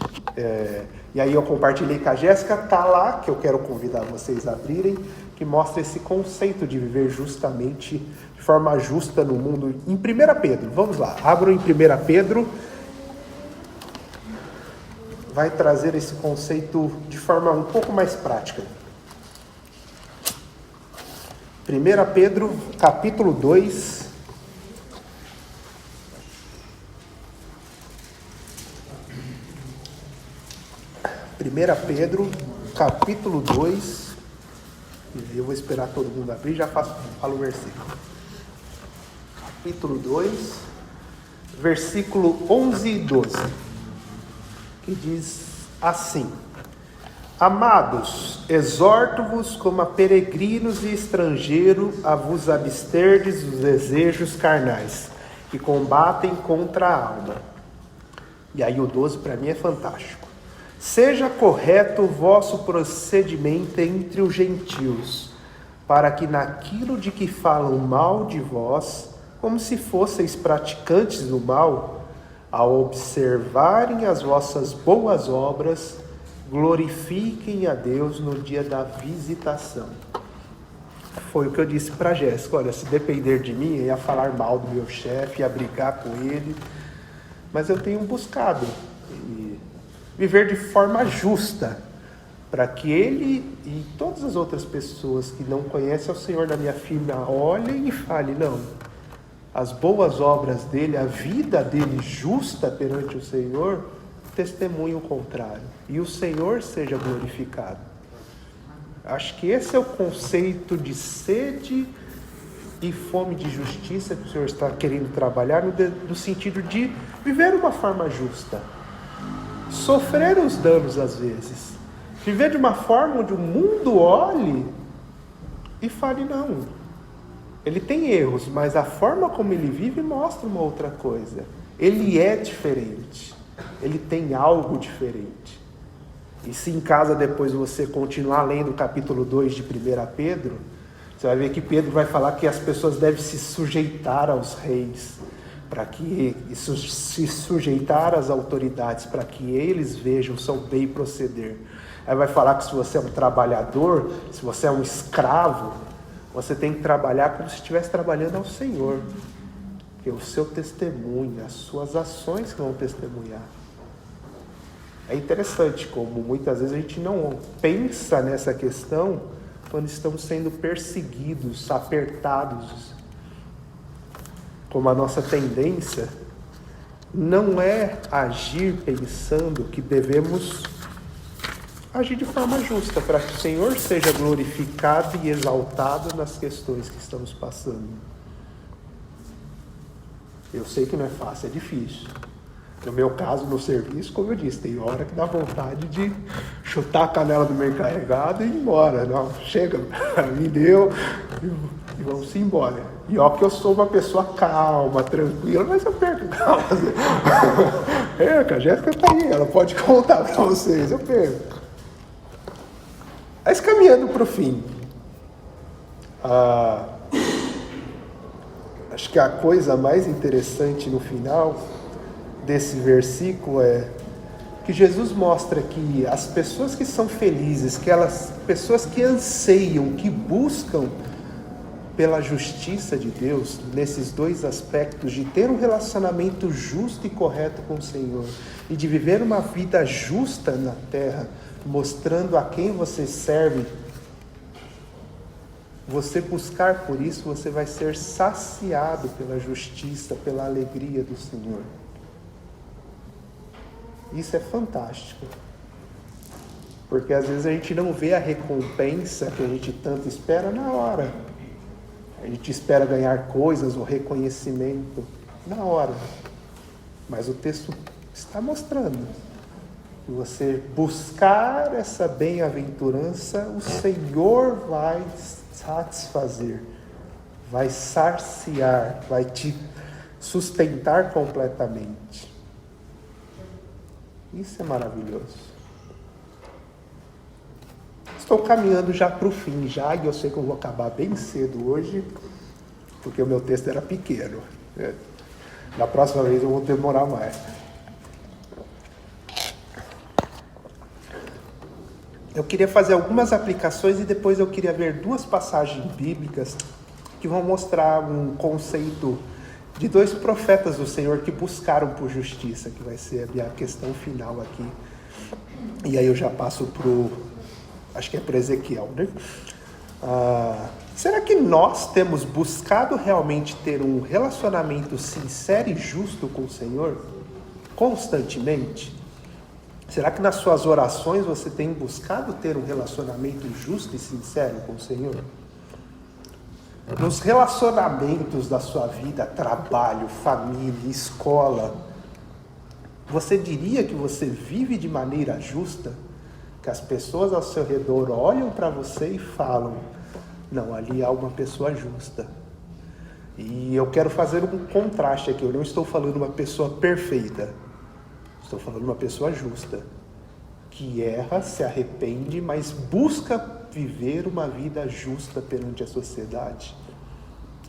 e aí eu compartilhei com a Jéssica, tá lá, que eu quero convidar vocês a abrirem, que mostra esse conceito de viver justamente, de forma justa no mundo. Em 1 Pedro, vamos lá, abram em 1 Pedro, vai trazer esse conceito de forma um pouco mais prática. 1 Pedro, capítulo 2, Pedro, capítulo 2, eu vou esperar todo mundo abrir, já falo o versículo. Capítulo 2, versículo 11 e 12, que diz assim: Amados, exorto-vos como a peregrinos e estrangeiros a vos absterdes dos desejos carnais, que combatem contra a alma. E aí o 12 para mim é fantástico. Seja correto o vosso procedimento entre os gentios, para que naquilo de que falam mal de vós, como se fosseis praticantes do mal, ao observarem as vossas boas obras, glorifiquem a Deus no dia da visitação. Foi o que eu disse para a Jéssica, olha, se depender de mim, eu ia falar mal do meu chefe, ia brigar com ele, mas eu tenho buscado viver de forma justa, para que ele e todas as outras pessoas que não conhecem o Senhor da minha filha olhem e falem, não, as boas obras dele, a vida dele justa perante o Senhor, testemunha o contrário, e o Senhor seja glorificado. Acho que esse é o conceito de sede e fome de justiça que o Senhor está querendo trabalhar, no sentido de viver uma forma justa, sofrer os danos às vezes, viver de uma forma onde o mundo olhe e fale, não, ele tem erros, mas a forma como ele vive mostra uma outra coisa, ele é diferente, ele tem algo diferente. E se em casa depois você continuar lendo o capítulo 2 de 1 Pedro, você vai ver que Pedro vai falar que as pessoas devem se sujeitar aos reis, para que se sujeitar às autoridades, para que eles vejam o seu bem proceder. Aí vai falar que se você é um trabalhador, se você é um escravo, você tem que trabalhar como se estivesse trabalhando ao Senhor, porque o seu testemunho, as suas ações que vão testemunhar. É interessante como muitas vezes a gente não pensa nessa questão quando estamos sendo perseguidos, apertados, como a nossa tendência não é agir pensando que devemos agir de forma justa, para que o Senhor seja glorificado e exaltado nas questões que estamos passando. Eu sei que não é fácil, é difícil. No meu caso, no serviço, como eu disse, tem hora que dá vontade de chutar a canela do meu encarregado e ir embora. Não, chega, me deu. e vamos embora. E ó que eu sou uma pessoa calma, tranquila, mas eu perco calma. A Jéssica tá aí, ela pode contar para vocês, eu perco. Mas caminhando para o fim, acho que a coisa mais interessante no final desse versículo é que Jesus mostra que as pessoas que são felizes, pessoas que anseiam, que buscam pela justiça de Deus, nesses dois aspectos, de ter um relacionamento justo e correto com o Senhor, e de viver uma vida justa na terra, mostrando a quem você serve, você buscar por isso, você vai ser saciado pela justiça, pela alegria do Senhor. Isso é fantástico, porque às vezes a gente não vê a recompensa que a gente tanto espera na hora. A gente espera ganhar coisas ou reconhecimento na hora, mas o texto está mostrando que você buscar essa bem-aventurança, o Senhor vai satisfazer, vai saciar, vai te sustentar completamente. Isso é maravilhoso. Estou caminhando já para o fim, e eu sei que eu vou acabar bem cedo hoje, porque o meu texto era pequeno. Na próxima vez eu vou demorar mais. Eu queria fazer algumas aplicações e depois eu queria ver duas passagens bíblicas que vão mostrar um conceito de dois profetas do Senhor que buscaram por justiça, que vai ser a minha questão final aqui. E aí eu já passo acho que é para Ezequiel, né? Será que nós temos buscado realmente ter um relacionamento sincero e justo com o Senhor? Constantemente? Será que nas suas orações você tem buscado ter um relacionamento justo e sincero com o Senhor? Nos relacionamentos da sua vida, trabalho, família, escola, você diria que você vive de maneira justa? Que as pessoas ao seu redor olham para você e falam, não, ali há uma pessoa justa. E eu quero fazer um contraste aqui, eu não estou falando uma pessoa perfeita, estou falando uma pessoa justa, que erra, se arrepende, mas busca viver uma vida justa perante a sociedade,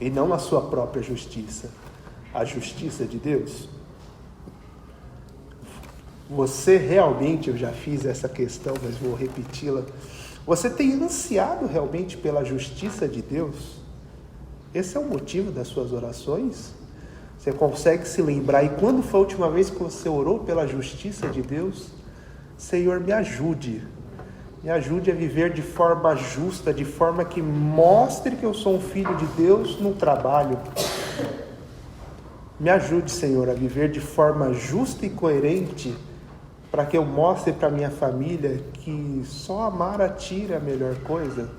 e não a sua própria justiça, a justiça de Deus. Você realmente, eu já fiz essa questão, mas vou repeti-la, você tem ansiado realmente pela justiça de Deus? Esse é o motivo das suas orações? Você consegue se lembrar, e quando foi a última vez que você orou pela justiça de Deus? Senhor, me ajude a viver de forma justa, de forma que mostre que eu sou um filho de Deus no trabalho. Me ajude, Senhor, a viver de forma justa e coerente, para que eu mostre para minha família que só amar a Ti é a melhor coisa.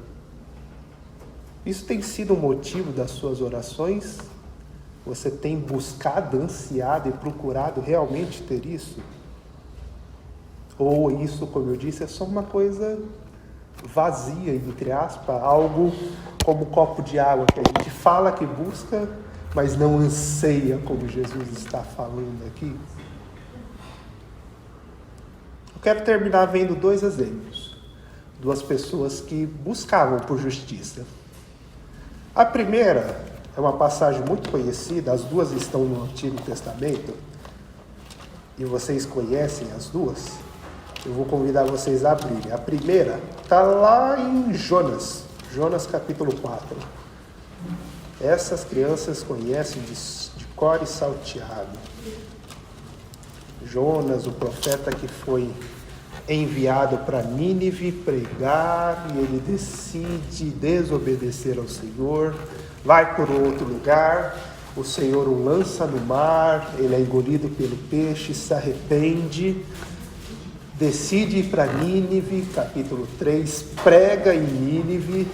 Isso tem sido o motivo das suas orações? Você tem buscado, ansiado e procurado realmente ter isso? Ou isso, como eu disse, é só uma coisa vazia, entre aspas, algo como um copo de água, que a gente fala que busca, mas não anseia, como Jesus está falando aqui? Eu quero terminar vendo dois exemplos. Duas pessoas que buscavam por justiça. A primeira é uma passagem muito conhecida, as duas estão no Antigo Testamento, e vocês conhecem as duas. Eu vou convidar vocês a abrirem. A primeira está lá em Jonas capítulo 4. Essas crianças conhecem de cor e salteado. Jonas, o profeta que foi enviado para Nínive pregar, e ele decide desobedecer ao Senhor, vai por outro lugar, o Senhor o lança no mar, ele é engolido pelo peixe, se arrepende, decide ir para Nínive, capítulo 3, prega em Nínive,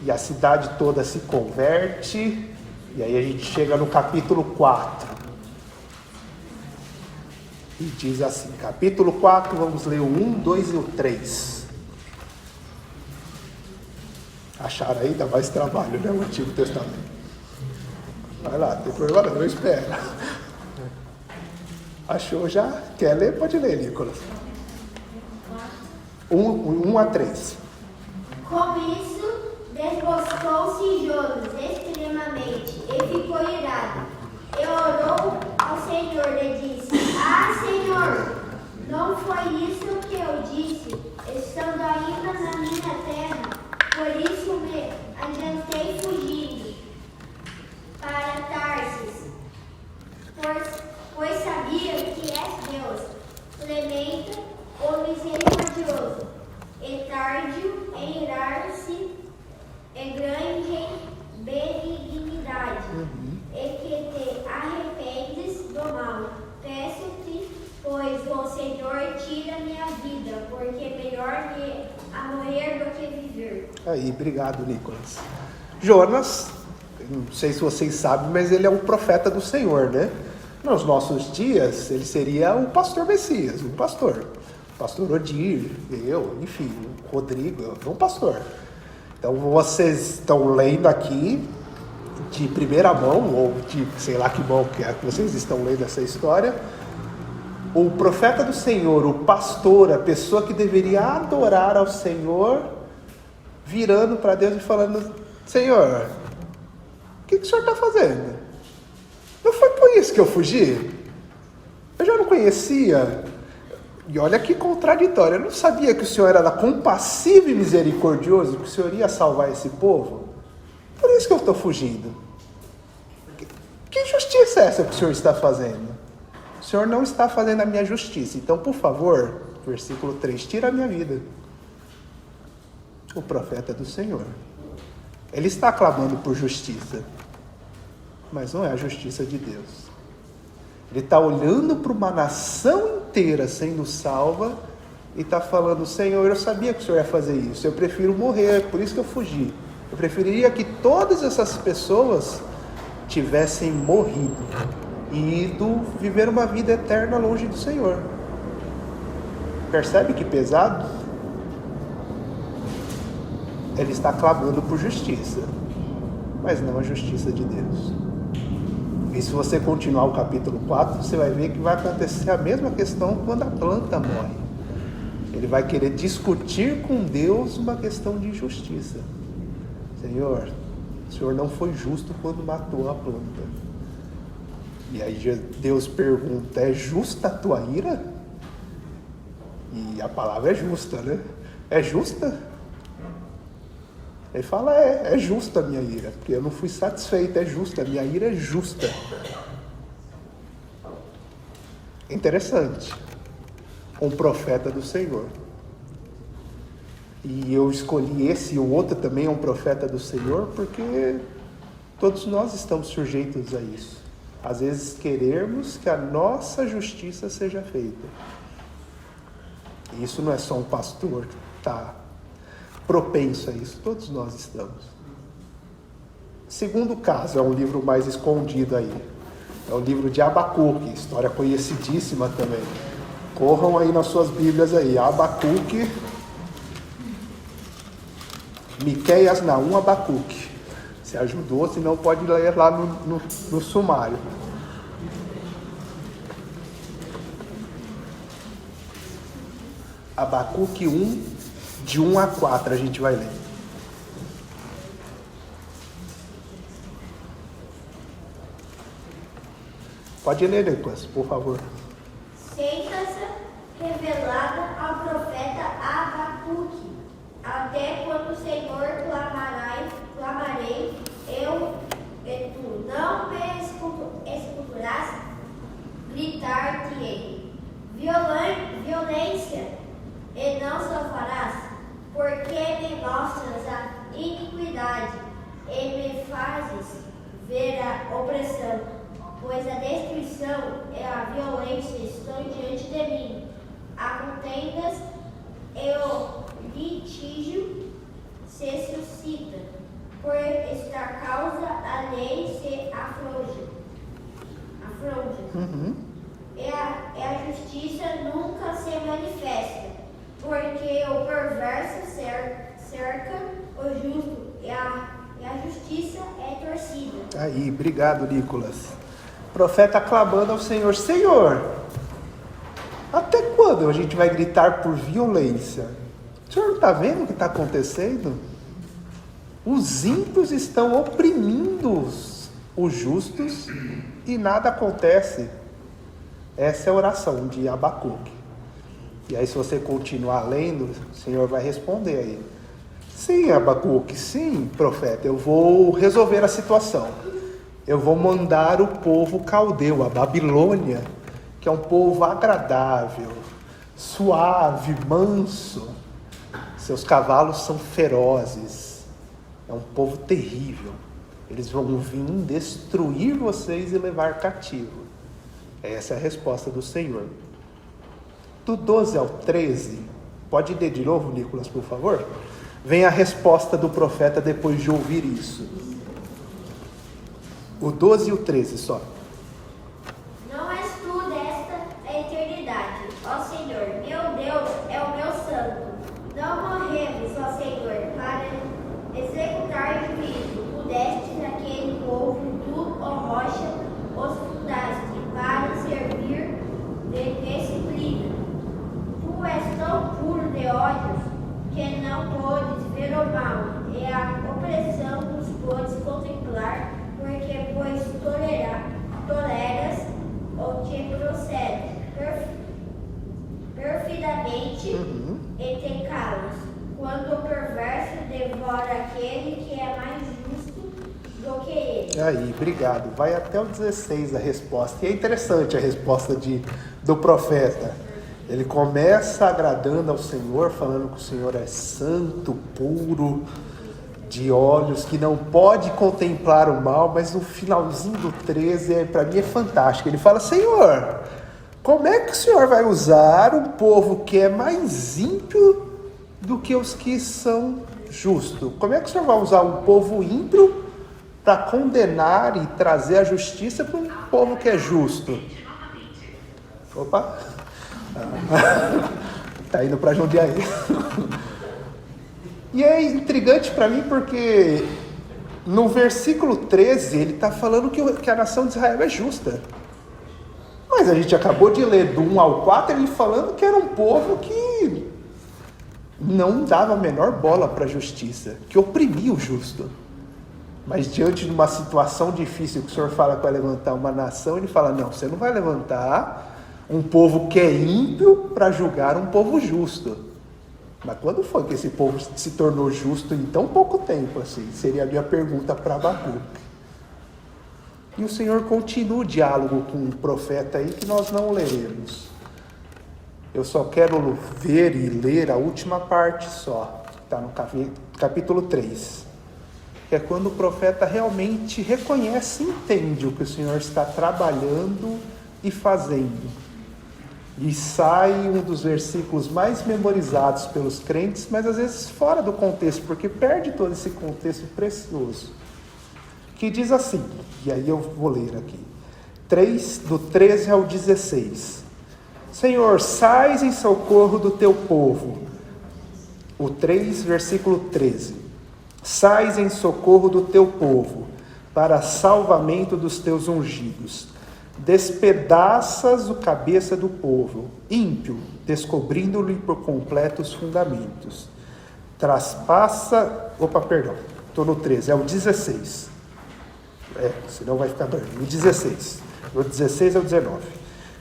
e a cidade toda se converte, e aí a gente chega no capítulo 4. E diz assim, capítulo 4, vamos ler o 1, 2 e o 3. Acharam aí, dá mais trabalho, né? O Antigo Testamento. Vai lá, não tem problema não, eu espero. Achou já? Quer ler? Pode ler, Nicolas. 1 a 3. Com isso, desgostou-se Jonas extremamente e ficou irado. E orou ao Senhor e disse: Ah, Senhor, não foi isso que eu disse, estando ainda na minha terra, por isso me adiantei fugindo para Tarsis, pois sabia que és Deus, clemente ou misericordioso, e tardio em irar-se, e grande em benignidade, e que te arrependes do mal. Peço-te, pois, ó Senhor, tira minha vida, porque melhor me a morrer do que viver. Aí, obrigado, Nicolas. Jonas, não sei se vocês sabem, mas ele é um profeta do Senhor, né? Nos nossos dias, ele seria o pastor Messias, um pastor. Pastor Odir, eu, enfim, o Rodrigo, eu sou um pastor. Então, vocês estão lendo aqui de primeira mão, ou de sei lá que mão que é que vocês estão lendo essa história, o profeta do Senhor, o pastor, a pessoa que deveria adorar ao Senhor, virando para Deus e falando: Senhor, o que o Senhor está fazendo? Não foi por isso que eu fugi? Eu já não conhecia. E olha que contraditório, eu não sabia que o Senhor era compassivo e misericordioso, que o Senhor ia salvar esse povo. Por isso que eu estou fugindo. Que justiça é essa que o Senhor está fazendo? O Senhor não está fazendo a minha justiça. Então, por favor, versículo 3, tira a minha vida. O profeta do Senhor, ele está clamando por justiça, mas não é a justiça de Deus. Ele está olhando para uma nação inteira sendo salva e está falando: Senhor, eu sabia que o Senhor ia fazer isso, eu prefiro morrer, por isso que eu fugi. Eu preferiria que todas essas pessoas tivessem morrido e ido viver uma vida eterna longe do Senhor. Percebe que pesado? Ele está clamando por justiça, mas não a justiça de Deus. E se você continuar o capítulo 4, você vai ver que vai acontecer a mesma questão quando a planta morre. Ele vai querer discutir com Deus uma questão de justiça. Senhor, o Senhor não foi justo quando matou a planta. E aí Deus pergunta: é justa a tua ira? E a palavra é justa, né? É justa? Ele fala: é justa a minha ira, porque eu não fui satisfeito, é justa, a minha ira é justa. Interessante. Um profeta do Senhor. E eu escolhi esse e o outro também é um profeta do Senhor, porque todos nós estamos sujeitos a isso. Às vezes queremos que a nossa justiça seja feita. E isso não é só um pastor que está propenso a isso, todos nós estamos. Segundo caso, é um livro mais escondido aí. É o livro de Abacuque, história conhecidíssima também. Corram aí nas suas Bíblias aí, Abacuque, Miqueias, Naum, Abacuque. Se ajudou, senão pode ler lá no sumário. Abacuque 1, de 1 a 4 a gente vai ler. Pode ler, Nicolas, por favor. Senta-se revelada ao profeta Abacuque, até quando o Senhor clamarei, eu e tu não me escutarás, gritar-te-ei. Violência, e não salvarás, porque me mostras a iniquidade, e me fazes ver a opressão, pois a destruição e a violência estão diante de mim. Há contendas e o litígio se suscita, por esta causa a lei se afronja. E a justiça nunca se manifesta, porque o perverso cerca o justo Aí, obrigado, Nicolas. O profeta clamando ao Senhor: Senhor, até quando a gente vai gritar por violência? O Senhor não está vendo o que está acontecendo? Os ímpios estão oprimindo os justos e nada acontece. Essa é a oração de Abacuque. E aí, se você continuar lendo, o Senhor vai responder aí: sim, Abacuque, sim, profeta, eu vou resolver a situação. Eu vou mandar o povo caldeu, a Babilônia, que é um povo agradável, suave, manso. Seus cavalos são ferozes. É um povo terrível. Eles vão vir destruir vocês e levar cativo. Essa é a resposta do Senhor. Do 12 ao 13, pode ler de novo, Nicolas, por favor? Vem a resposta do profeta depois de ouvir isso. O 12 e o 13 só. Não és tu desta a eternidade, ó Senhor, meu Deus é o meu santo. Não morremos, ó Senhor, para executar juízo. Pudestes aquele povo, tu, ó rocha, os fundaste para servir de disciplina. Tu és tão puro de olhos que não podes ver o mal, e a opressão nos podes contemplar, porque pois toleras o que procede perfidamente e te calas, quando o perverso devora aquele que é mais justo do que ele. Aí, obrigado. Vai até o 16 a resposta. E é interessante a resposta do profeta. Ele começa agradando ao Senhor, falando que o Senhor é santo, puro, de olhos, que não pode contemplar o mal, mas no finalzinho do 13, para mim é fantástico. Ele fala: Senhor, como é que o Senhor vai usar um povo que é mais ímpio do que os que são justos? Como é que o Senhor vai usar um povo ímpio para condenar e trazer a justiça para um povo que é justo? Opa! Tá indo para Jundiaí. E é intrigante para mim porque no versículo 13 ele está falando que a nação de Israel é justa. Mas a gente acabou de ler do 1 ao 4 ele falando que era um povo que não dava a menor bola para a justiça, que oprimia o justo. Mas diante de uma situação difícil que o Senhor fala que vai levantar uma nação, ele fala: não, você não vai levantar um povo que é ímpio para julgar um povo justo. Mas quando foi que esse povo se tornou justo em tão pouco tempo assim? Seria a minha pergunta para Abacuque. E o Senhor continua o diálogo com um profeta aí que nós não leremos. Eu só quero ver e ler a última parte só, que está no capítulo 3. Que é quando o profeta realmente reconhece e entende o que o Senhor está trabalhando e fazendo. E sai um dos versículos mais memorizados pelos crentes, mas às vezes fora do contexto, porque perde todo esse contexto precioso. Que diz assim, e aí eu vou ler aqui, do 13 ao 16. Senhor, sais em socorro do teu povo. O 3, versículo 13. Sais em socorro do teu povo, para salvamento dos teus ungidos. Despedaças o cabeça do povo, ímpio, descobrindo-lhe por completo os fundamentos. Estou no 13, é o 16. Senão vai ficar branco. O 16. Do 16 ao 19.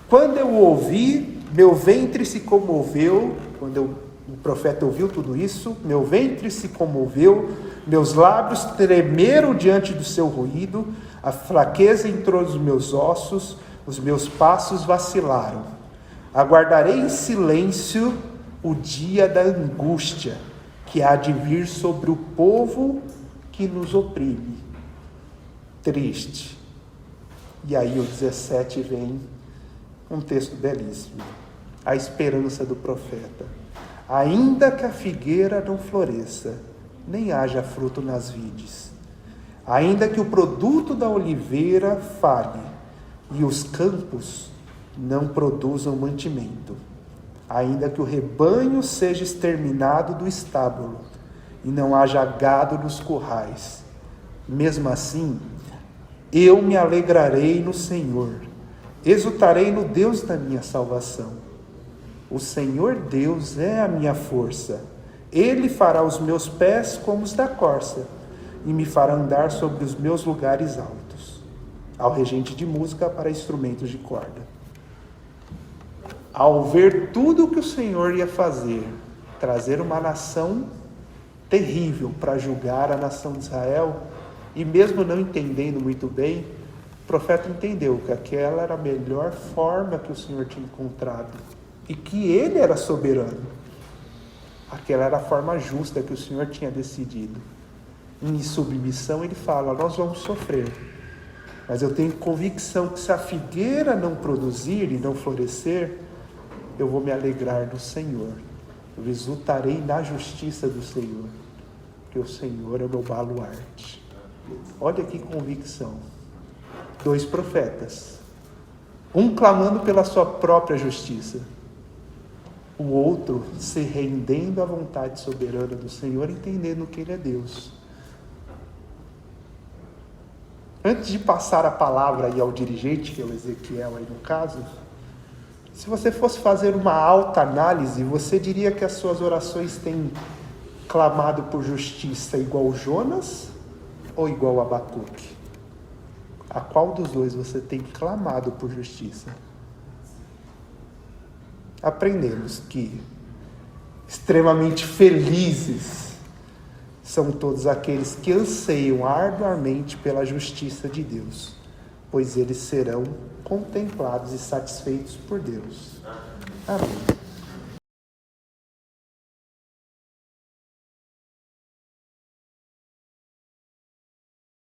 Quando eu ouvi, meu ventre se comoveu. Quando o profeta ouviu tudo isso, meu ventre se comoveu, meus lábios tremeram diante do seu ruído, a fraqueza entrou nos meus ossos, os meus passos vacilaram. Aguardarei em silêncio o dia da angústia que há de vir sobre o povo que nos oprime. Triste. E aí o 17 vem um texto belíssimo. A esperança do profeta. Ainda que a figueira não floresça, nem haja fruto nas vides. Ainda que o produto da oliveira falhe e os campos não produzam mantimento. Ainda que o rebanho seja exterminado do estábulo e não haja gado nos currais. Mesmo assim, Eu me alegrarei no Senhor, exultarei no Deus da minha salvação. O Senhor Deus é a minha força. Ele fará os meus pés como os da corça e me fará andar sobre os meus lugares altos. Ao regente de música para instrumentos de corda. Ao ver tudo o que o Senhor ia fazer, trazer uma nação terrível para julgar a nação de Israel, e mesmo não entendendo muito bem, o profeta entendeu que aquela era a melhor forma que o Senhor tinha encontrado e que ele era soberano. Aquela era a forma justa que o Senhor tinha decidido. Em submissão ele fala, nós vamos sofrer, mas eu tenho convicção que se a figueira não produzir e não florescer, eu vou me alegrar no Senhor. Eu exultarei na justiça do Senhor, porque o Senhor é o meu baluarte. Olha que convicção. 2 profetas. Um clamando pela sua própria justiça. O outro se rendendo à vontade soberana do Senhor, entendendo que Ele é Deus. Antes de passar a palavra aí ao dirigente, que é o Ezequiel aí no caso, se você fosse fazer uma alta análise, você diria que as suas orações têm clamado por justiça igual Jonas ou igual Abacuque? A qual dos dois você tem clamado por justiça? Aprendemos que extremamente felizes são todos aqueles que anseiam arduamente pela justiça de Deus, pois eles serão contemplados e satisfeitos por Deus. Amém.